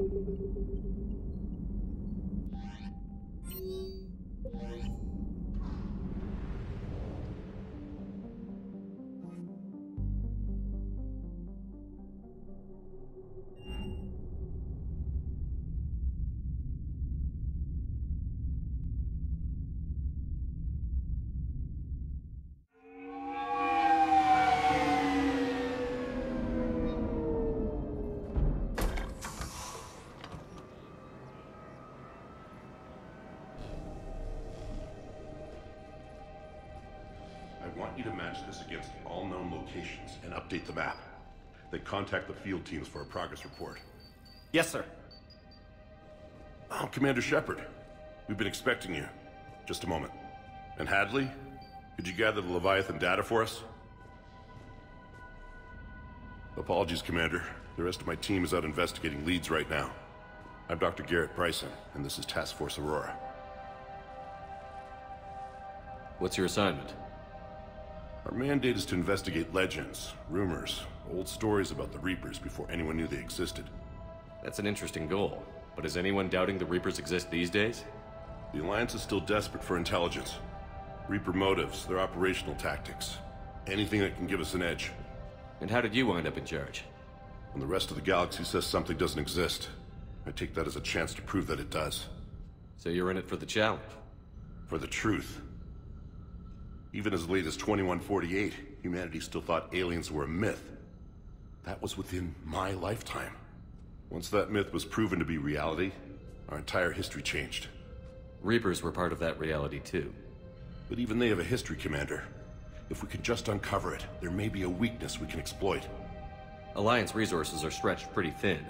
I want you to match this against all known locations and update the map. Then contact the field teams for a progress report. Yes, sir. Oh, Commander Shepard. We've been expecting you. Just a moment. And Hadley? Could you gather the Leviathan data for us? Apologies, Commander. The rest of my team is out investigating leads right now. I'm Dr. Garrett Bryson, and this is Task Force Aurora. What's your assignment? Our mandate is to investigate legends, rumors, old stories about the Reapers before anyone knew they existed. That's an interesting goal, but is anyone doubting the Reapers exist these days? The Alliance is still desperate for intelligence. Reaper motives, their operational tactics. Anything that can give us an edge. And how did you wind up in charge? When the rest of the galaxy says something doesn't exist, I take that as a chance to prove that it does. So you're in it for the challenge? For the truth. Even as late as 2148, humanity still thought aliens were a myth. That was within my lifetime. Once that myth was proven to be reality, our entire history changed. Reapers were part of that reality too. But even they have a history, Commander. If we can just uncover it, there may be a weakness we can exploit. Alliance resources are stretched pretty thin.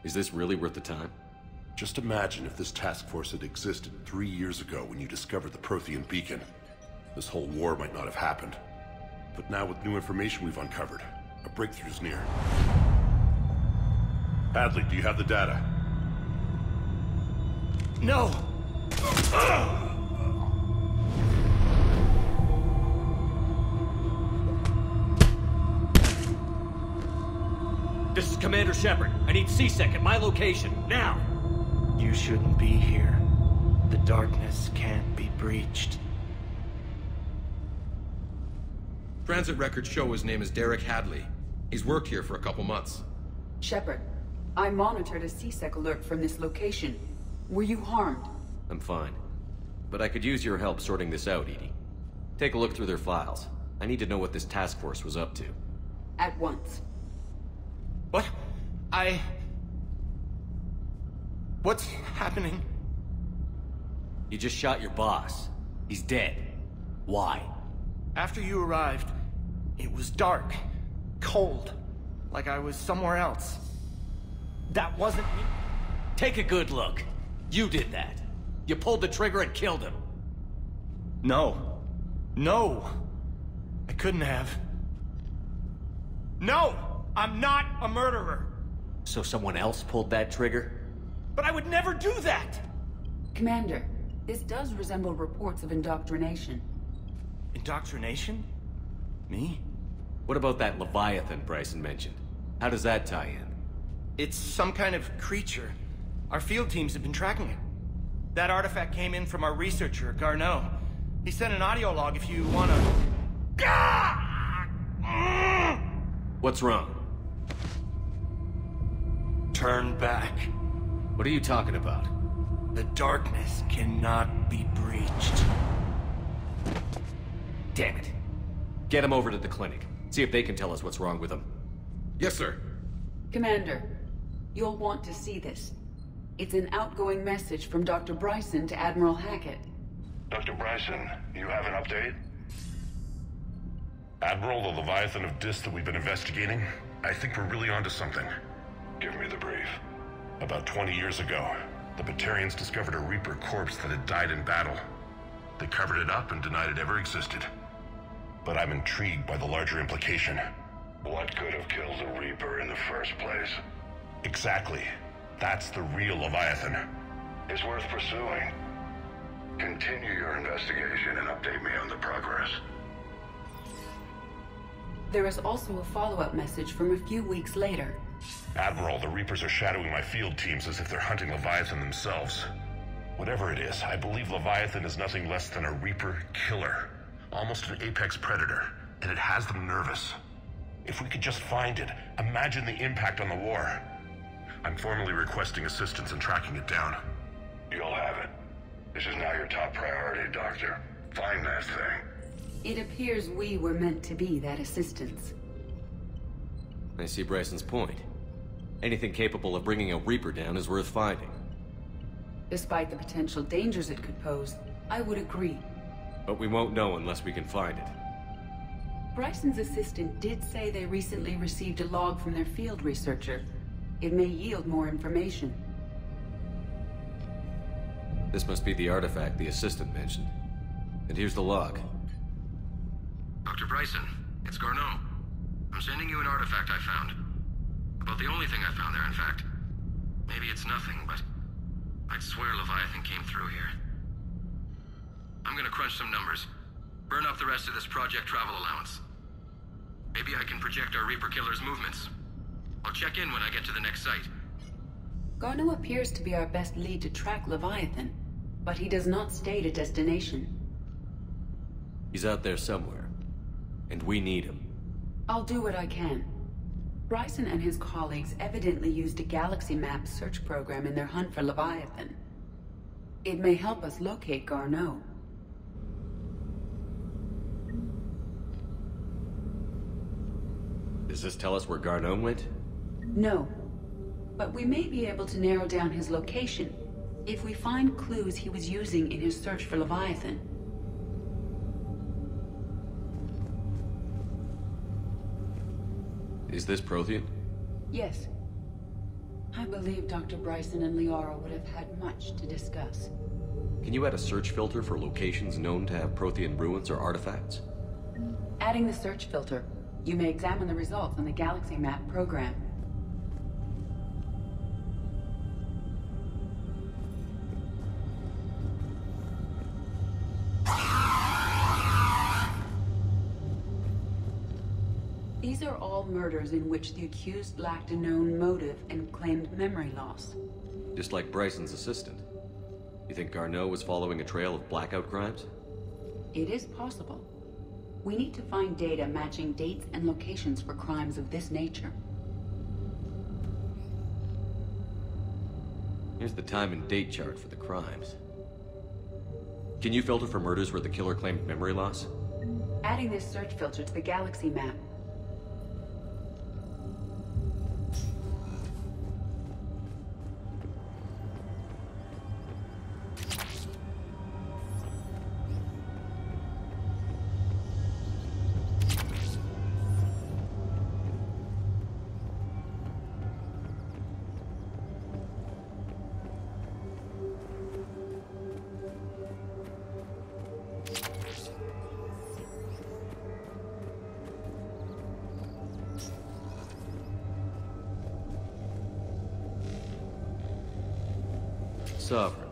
Is this really worth the time? Just imagine if this task force had existed 3 years ago when you discovered the Prothean beacon. This whole war might not have happened. But now with new information we've uncovered, a breakthrough's near. Hadley, do you have the data? No! This is Commander Shepard. I need C-Sec at my location, now! You shouldn't be here. The darkness can't be breached. Transit records show his name is Derek Hadley. He's worked here for a couple months. Shepard, I monitored a C-Sec alert from this location. Were you harmed? I'm fine. But I could use your help sorting this out, Edie. Take a look through their files. I need to know what this task force was up to. At once. What? What's happening? You just shot your boss. He's dead. Why? After you arrived, it was dark, cold, like I was somewhere else. That wasn't me. Take a good look. You did that. You pulled the trigger and killed him. No. No. I couldn't have. No! I'm not a murderer. So someone else pulled that trigger? But I would never do that! Commander, this does resemble reports of indoctrination. Indoctrination? Me? What about that Leviathan Bryson mentioned? How does that tie in? It's some kind of creature. Our field teams have been tracking it. That artifact came in from our researcher, Garneau. He sent an audio log if you wanna... What's wrong? Turn back. What are you talking about? The darkness cannot be breached. Damn it. Get him over to the clinic. See if they can tell us what's wrong with him. Yes, sir. Commander, you'll want to see this. It's an outgoing message from Dr. Bryson to Admiral Hackett. Dr. Bryson, you have an update? Admiral, the Leviathan of Dis that we've been investigating, I think we're really onto something. Give me the brief. About 20 years ago, the Batarians discovered a Reaper corpse that had died in battle. They covered it up and denied it ever existed. But I'm intrigued by the larger implication. What could have killed the Reaper in the first place? Exactly. That's the real Leviathan. It's worth pursuing. Continue your investigation and update me on the progress. There is also a follow-up message from a few weeks later. Admiral, the Reapers are shadowing my field teams as if they're hunting Leviathan themselves. Whatever it is, I believe Leviathan is nothing less than a Reaper killer. Almost an apex predator, and it has them nervous. If we could just find it, imagine the impact on the war. I'm formally requesting assistance in tracking it down. You'll have it. This is now your top priority, Doctor. Find that thing. It appears we were meant to be that assistance. I see Bryson's point. Anything capable of bringing a Reaper down is worth finding. Despite the potential dangers it could pose, I would agree. But we won't know unless we can find it. Bryson's assistant did say they recently received a log from their field researcher. It may yield more information. This must be the artifact the assistant mentioned. And here's the log. Dr. Bryson, it's Garneau. I'm sending you an artifact I found. About the only thing I found there, in fact. Maybe it's nothing, but I'd swear Leviathan came through here. I'm gonna crunch some numbers. Burn up the rest of this project travel allowance. Maybe I can project our Reaper killer's movements. I'll check in when I get to the next site. Garneau appears to be our best lead to track Leviathan, but he does not state a destination. He's out there somewhere, and we need him. I'll do what I can. Bryson and his colleagues evidently used a galaxy map search program in their hunt for Leviathan. It may help us locate Garneau. Does this tell us where Garneau went? No, but we may be able to narrow down his location if we find clues he was using in his search for Leviathan. Is this Prothean? Yes. I believe Dr. Bryson and Liara would have had much to discuss. Can you add a search filter for locations known to have Prothean ruins or artifacts? Adding the search filter, you may examine the results on the Galaxy Map program. These are all murders in which the accused lacked a known motive and claimed memory loss. Just like Bryson's assistant. You think Garneau was following a trail of blackout crimes? It is possible. We need to find data matching dates and locations for crimes of this nature. Here's the time and date chart for the crimes. Can you filter for murders where the killer claimed memory loss? Adding this search filter to the Galaxy Map. Sovereign,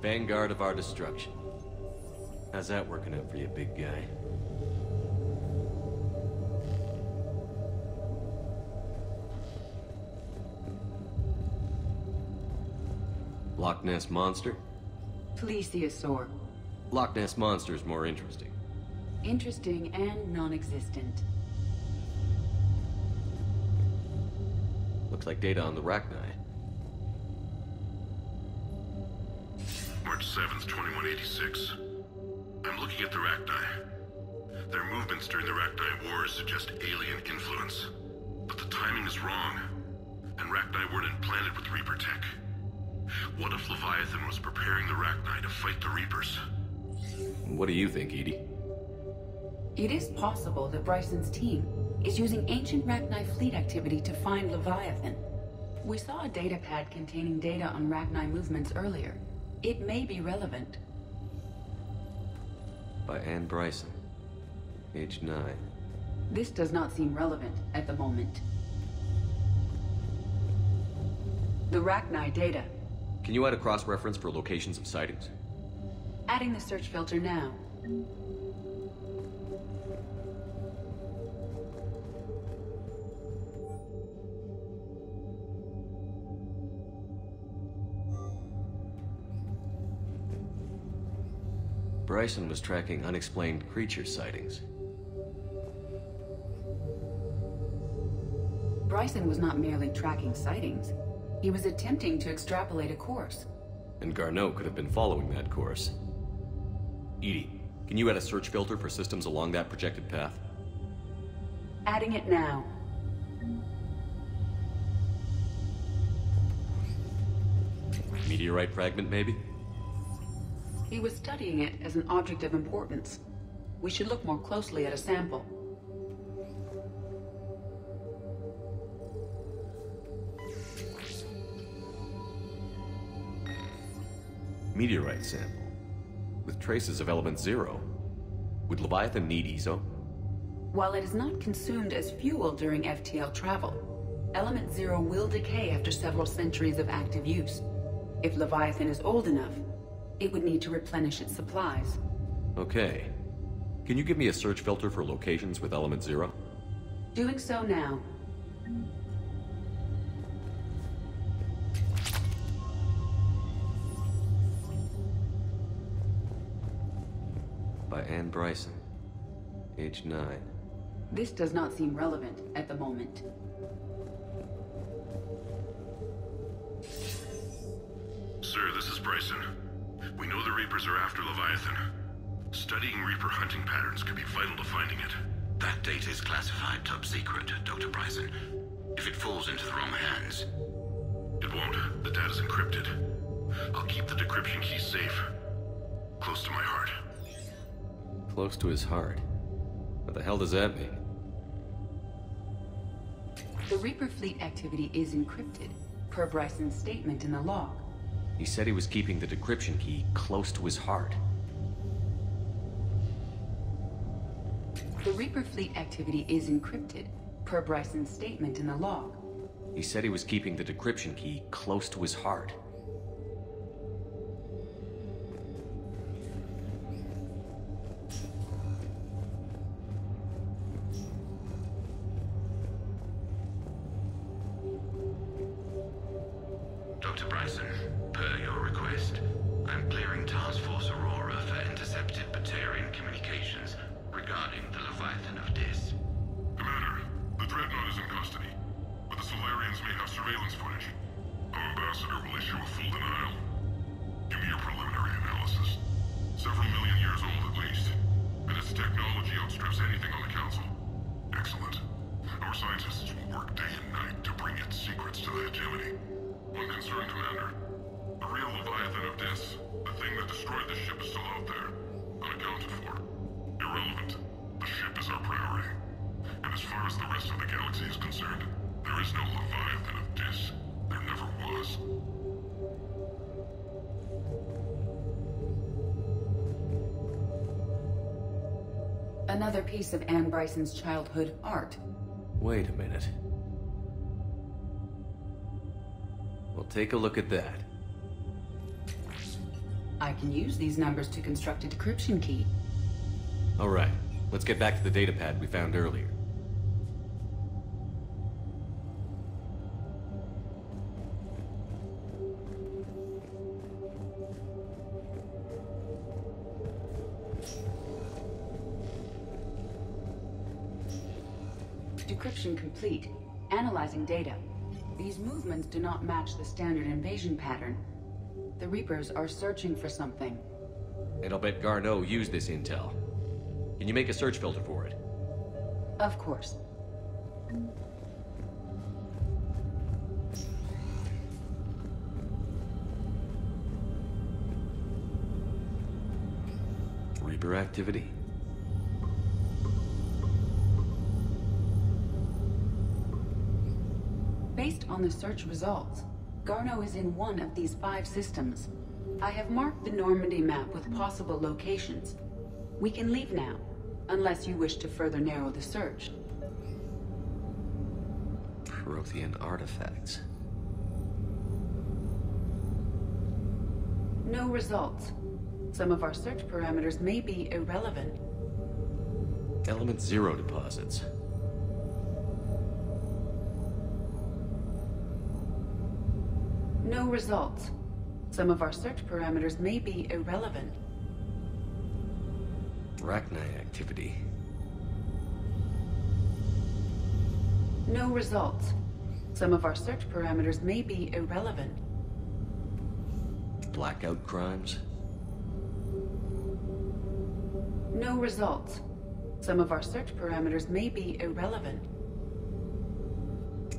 vanguard of our destruction. How's that working out for you, big guy? Loch Ness Monster? Plesiosaur. Loch Ness Monster is more interesting. Interesting and non-existent. Looks like data on the Rachni. March 7th, 2186. I'm looking at the Rachni. Their movements during the Rachni Wars suggest alien influence. But the timing is wrong. And Rachni weren't implanted with Reaper tech. What if Leviathan was preparing the Rachni to fight the Reapers? What do you think, Edie? It is possible that Bryson's team is using ancient Rachni fleet activity to find Leviathan. We saw a data pad containing data on Rachni movements earlier. It may be relevant. By Anne Bryson. Age 9. This does not seem relevant at the moment. The Rachni data. Can you add a cross-reference for locations of sightings? Adding the search filter now. Bryson was tracking unexplained creature sightings. Bryson was not merely tracking sightings. He was attempting to extrapolate a course. And Garneau could have been following that course. EDI, can you add a search filter for systems along that projected path? Adding it now. Meteorite fragment, maybe? He was studying it as an object of importance. We should look more closely at a sample. Meteorite sample. With traces of element 0. Would Leviathan need ESO? While it is not consumed as fuel during FTL travel, element 0 will decay after several centuries of active use. If Leviathan is old enough, it would need to replenish its supplies. Okay. Can you give me a search filter for locations with element 0? Doing so now. By Anne Bryson. Age 9. This does not seem relevant at the moment. Sir, this is Bryson. We know the Reapers are after Leviathan. Studying Reaper hunting patterns could be vital to finding it. That data is classified top secret, Dr. Bryson. If it falls into the wrong hands... It won't. The data's encrypted. I'll keep the decryption key safe. Close to my heart. Close to his heart. What the hell does that mean? The Reaper fleet activity is encrypted, per Bryson's statement in the log. He said he was keeping the decryption key close to his heart. The Reaper fleet activity is encrypted, per Bryson's statement in the log. He said he was keeping the decryption key close to his heart. Dr. Bryson, per your request, I'm clearing Task Force Aurora for intercepted Batarian communications regarding the Leviathan of Dis. Commander, the Dreadnought is in custody, but the Solarians may have surveillance footage. Our ambassador will issue a full denial. Give me your preliminary analysis. Several million years old at least, and its technology outstrips anything on the Council. Excellent. Our scientists will work day and night to bring its secrets to the hegemony. One concern, Commander. The real Leviathan of Dis, the thing that destroyed the ship, is still out there, unaccounted for. Irrelevant. The ship is our priority. And as far as the rest of the galaxy is concerned, there is no Leviathan of Dis. There never was. Another piece of Anne Bryson's childhood art. Wait a minute. Well, take a look at that. I can use these numbers to construct a decryption key. All right, let's get back to the datapad we found earlier. Decryption complete. Analyzing data. These movements do not match the standard invasion pattern. The Reapers are searching for something. And I'll bet Garneau used this intel. Can you make a search filter for it? Of course. Reaper activity? Based on the search results, Garneau is in one of these 5 systems. I have marked the Normandy map with possible locations. We can leave now, unless you wish to further narrow the search. Prothean artifacts. No results. Some of our search parameters may be irrelevant. Element 0 deposits. No results. Some of our search parameters may be irrelevant. Arachnite activity. No results. Some of our search parameters may be irrelevant. Blackout crimes? No results. Some of our search parameters may be irrelevant.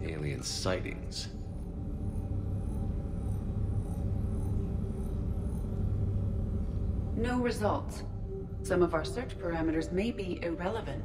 Alien sightings. No results. Some of our search parameters may be irrelevant.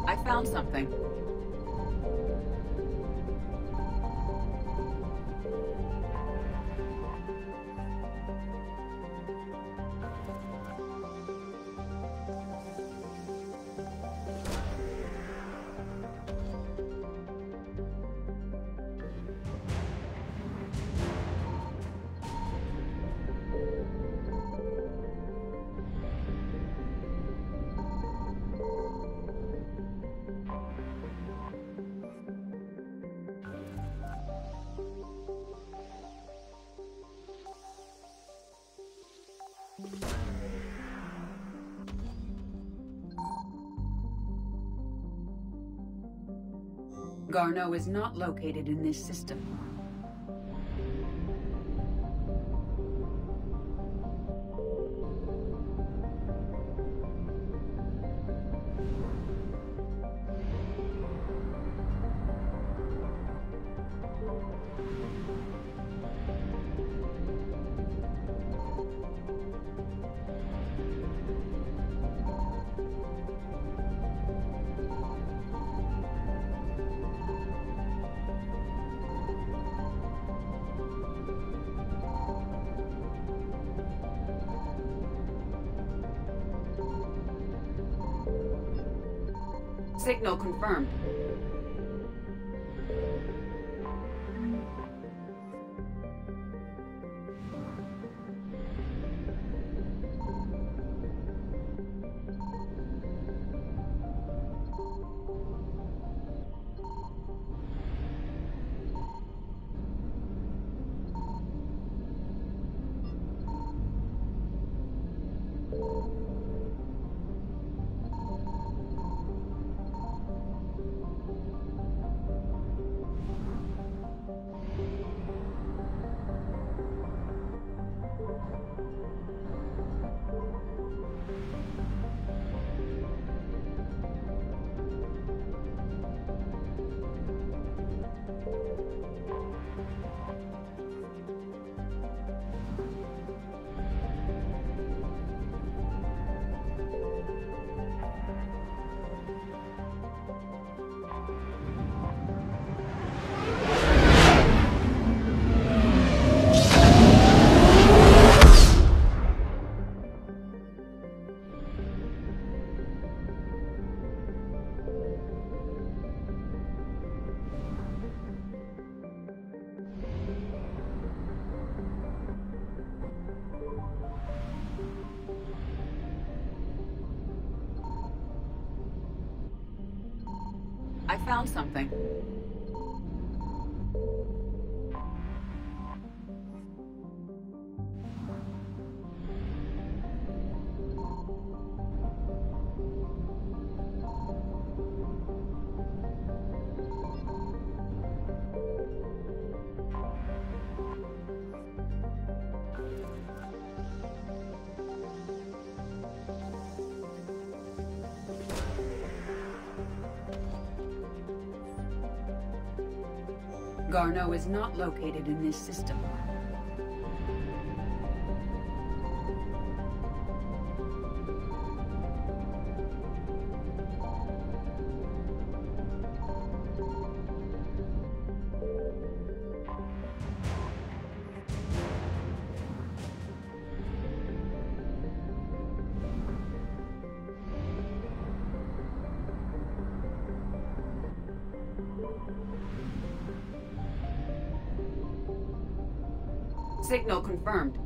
I found something. Garneau is not located in this system. Signal confirmed. I found something. Garneau is not located in this system. Signal confirmed.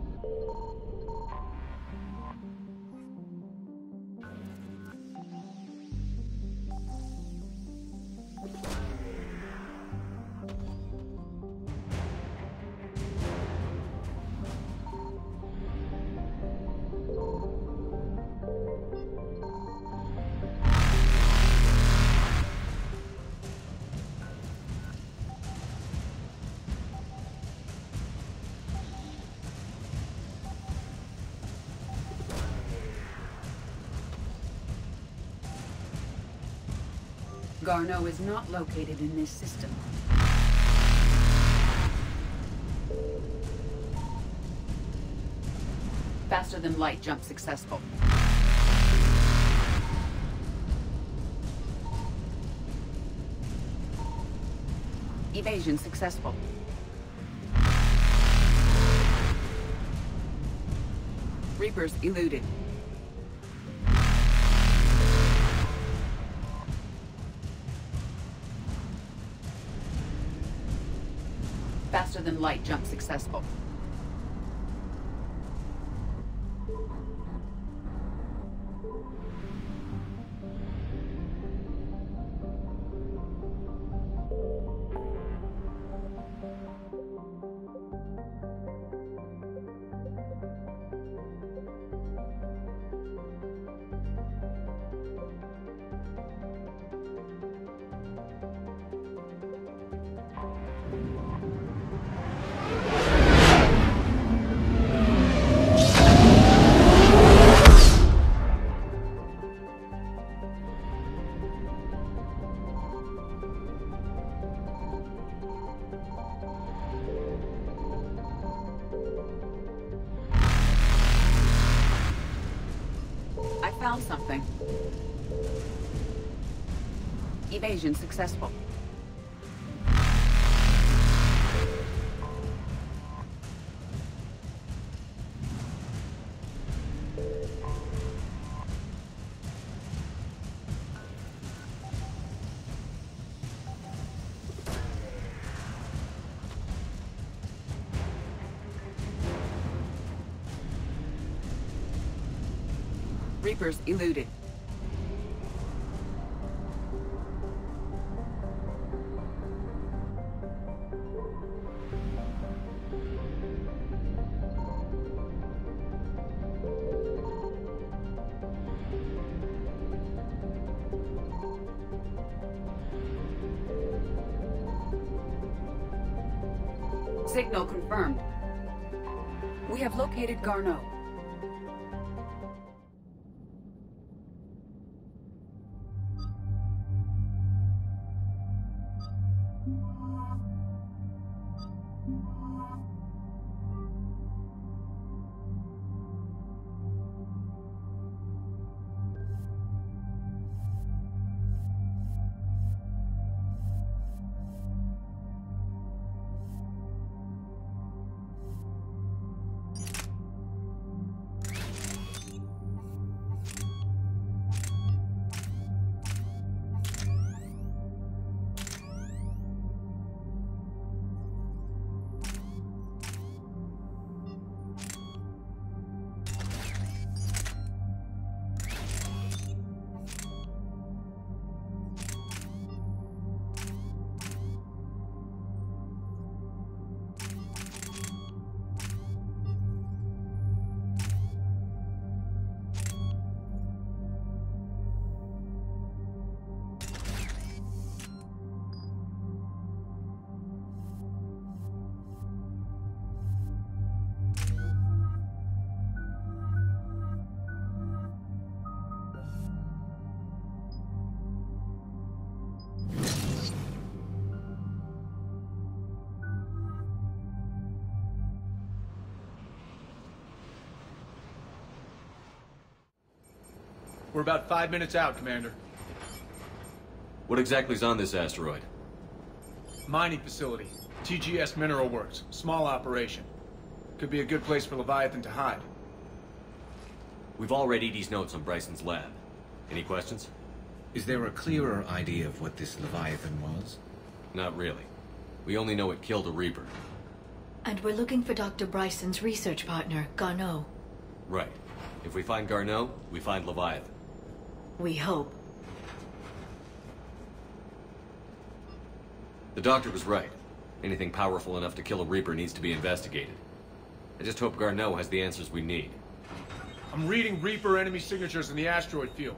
Garneau is not located in this system. Faster than light jump successful. Evasion successful. Reapers eluded. Faster than light jump successful. Found something. Evasion successful. Reapers eluded. Signal confirmed. We have located Garneau. We're about 5 minutes out, Commander. What exactly is on this asteroid? Mining facility. TGS Mineral Works. Small operation. Could be a good place for Leviathan to hide. We've all read Edie's notes on Bryson's lab. Any questions? Is there a clearer idea of what this Leviathan was? Not really. We only know it killed a Reaper. And we're looking for Dr. Bryson's research partner, Garneau. Right. If we find Garneau, we find Leviathan. We hope. The doctor was right. Anything powerful enough to kill a Reaper needs to be investigated. I just hope Garneau has the answers we need. I'm reading Reaper enemy signatures in the asteroid field.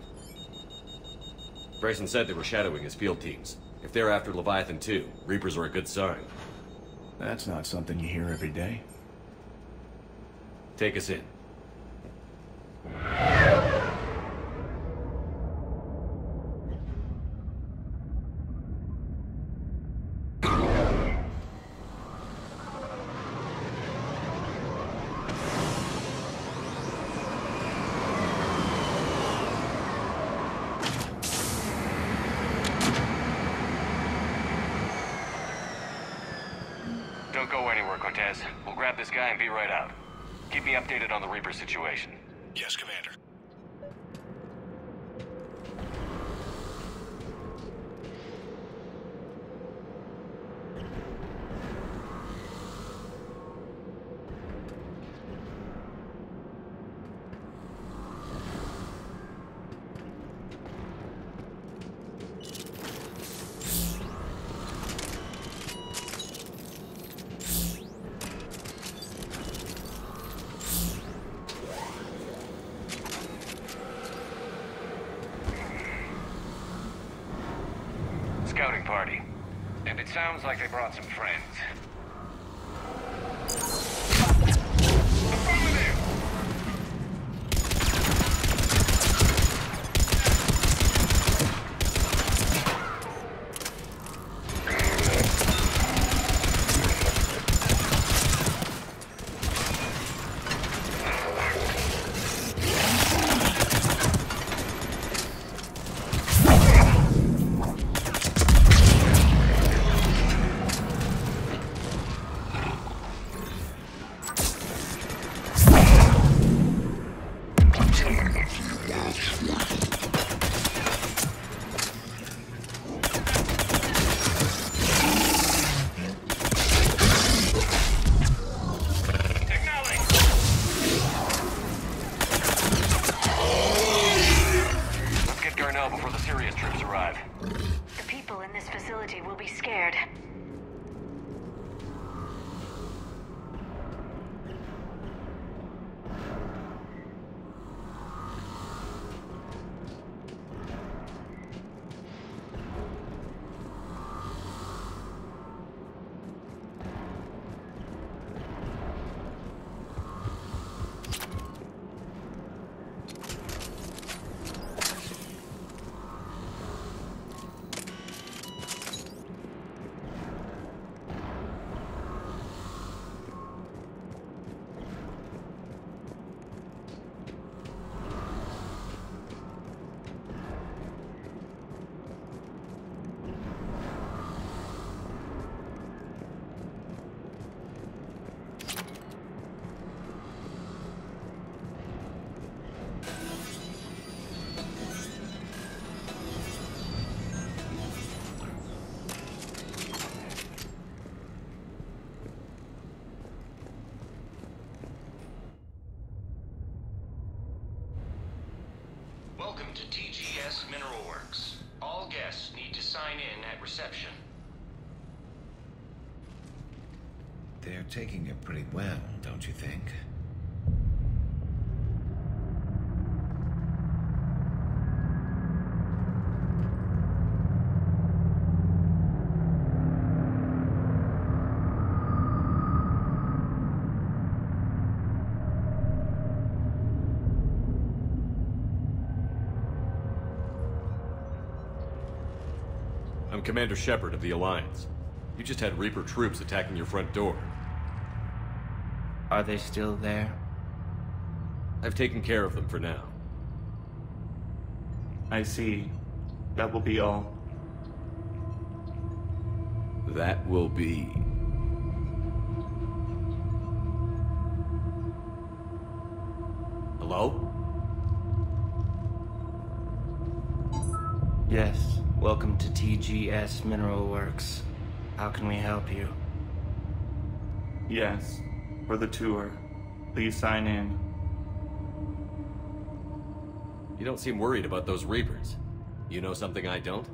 Bryson said they were shadowing his field teams. If they're after Leviathan too, Reapers are a good sign. That's not something you hear every day. Take us in. Don't go anywhere, Cortez. We'll grab this guy and be right out. Keep me updated on the Reaper situation. Yes, Commander. Scouting party. And it sounds like they brought some friends. Affirmative! Before the serious troops arrive. The people in this facility will be scared. Welcome to TGS Mineral Works. All guests need to sign in at reception. They're taking it pretty well, don't you think? I'm Commander Shepard of the Alliance. You just had Reaper troops attacking your front door. Are they still there? I've taken care of them for now. I see. That will be all. That will be... Hello? Yes, welcome to TGS Mineral Works. How can we help you? Yes, for the tour. Please sign in. You don't seem worried about those Reapers. You know something I don't?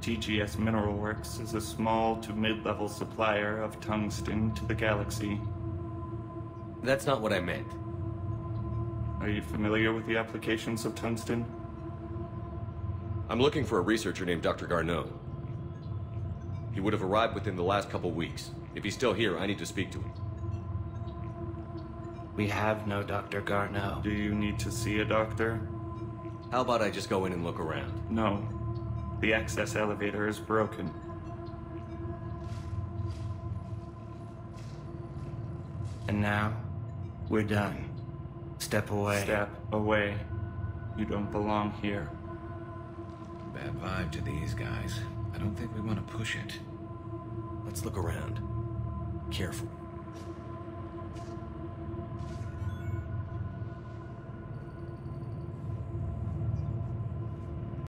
TGS Mineral Works is a small to mid-level supplier of tungsten to the galaxy. That's not what I meant. Are you familiar with the applications of tungsten? I'm looking for a researcher named Dr. Garneau. He would have arrived within the last couple weeks. If he's still here, I need to speak to him. We have no Dr. Garneau. Do you need to see a doctor? How about I just go in and look around? No. The access elevator is broken. And now, we're done. Step away. Step away. You don't belong here. Bad vibe to these guys. I don't think we want to push it. Let's look around. Careful.